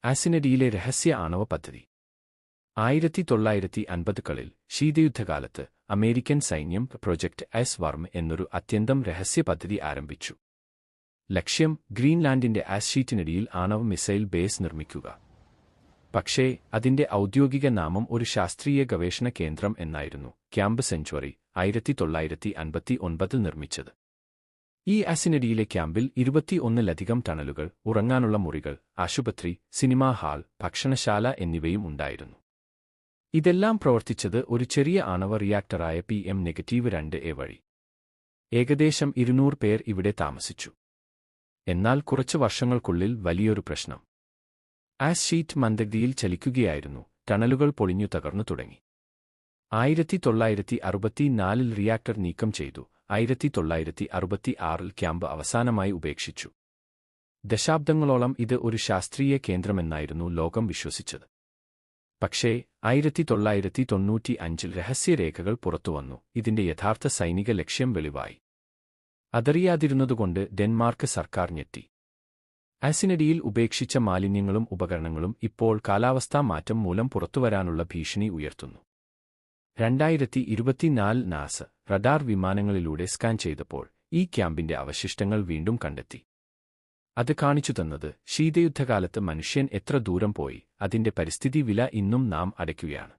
ആസിനഡിയിലെ രഹസ്യ ആണവ പദ്ധതി. 1950കളിൽ ശീതയുദ്ധകാലത്ത് അമേരിക്കൻ സൈന്യം പ്രൊജക്ട് എസ് വർം എന്നൊരു അത്യന്തം രഹസ്യ പദ്ധതി ആരംഭിച്ചു. ലക്ഷ്യം ഗ്രീൻലാൻഡിന്റെ ആസ് ഷീറ്റിനടിയിൽ ആണവ മിസൈൽ ബേസ് നിർമ്മിക്കുക. പക്ഷേ അതിന്റെ ഔദ്യോഗിക നാമം ഒരു ശാസ്ത്രീയ ഗവേഷണ കേന്ദ്രം എന്നായിരുന്നു. ക്യാമ്പ് സെഞ്ച്വറി 1959 നിർമ്മിച്ചത്. ഈ ആസിനഡിയിലെ ക്യാമ്പിൽ 21ലധികം ടണലുകൾ, ഉറങ്ങാനുള്ള മുറികൾ, ആശുപത്രി, സിനിമാ ഹാൾ, ഭക്ഷണശാല എന്നിവയും ഉണ്ടായിരുന്നു. ഇതെല്ലാം പ്രവർത്തിച്ചത് ഒരു ചെറിയ ആണവ റിയാക്ടറായ PM-2A വഴി. ഏകദേശം 200 പേർ ഇവിടെ താമസിച്ചു. എന്നാൽ കുറച്ച് വർഷങ്ങൾക്കുള്ളിൽ വലിയൊരു പ്രശ്നം. As sheet മന്ദഗതിയിൽ ചലിക്കുകയായിരുന്നു. ടണലുകൾ പൊളിഞ്ഞു തകർന്നു തുടങ്ങി. 1964 റിയാക്ടർ നീക്കം ചെയ്തു. 1966 ക്യാമ്പ് അവസാനമായി ഉപേക്ഷിച്ചു. ദശാബ്ദങ്ങളോളം ഇത് ഒരു ശാസ്ത്രീയ കേന്ദ്രമെന്നായിരുന്നു ലോകം വിശ്വസിച്ചത്. പക്ഷേ 1995 രഹസ്യരേഖകൾ പുറത്തുവന്നു. ഇതിന്റെ യഥാർത്ഥ സൈനിക ലക്ഷ്യം വെളിവായി. അതറിയാതിരുന്നതുകൊണ്ട് ഡെൻമാർക്ക് സർക്കാർ ഞെട്ടി. ആസിനഡിയിൽ ഉപേക്ഷിച്ച മാലിന്യങ്ങളും ഉപകരണങ്ങളും ഇപ്പോൾ കാലാവസ്ഥാ മാറ്റം മൂലം പുറത്തുവരാനുള്ള ഭീഷണി ഉയർത്തുന്നു. 2024 നാസ റഡാർ വിമാനങ്ങളിലൂടെ സ്കാൻ ചെയ്തപ്പോൾ ഈ ക്യാമ്പിന്റെ അവശിഷ്ടങ്ങൾ വീണ്ടും കണ്ടെത്തി. അത് കാണിച്ചുതന്നത് ശീതയുദ്ധകാലത്ത് മനുഷ്യൻ എത്ര ദൂരം പോയി, അതിന്റെ പരിസ്ഥിതി വില ഇന്നും നാം അടയ്ക്കുകയാണ്.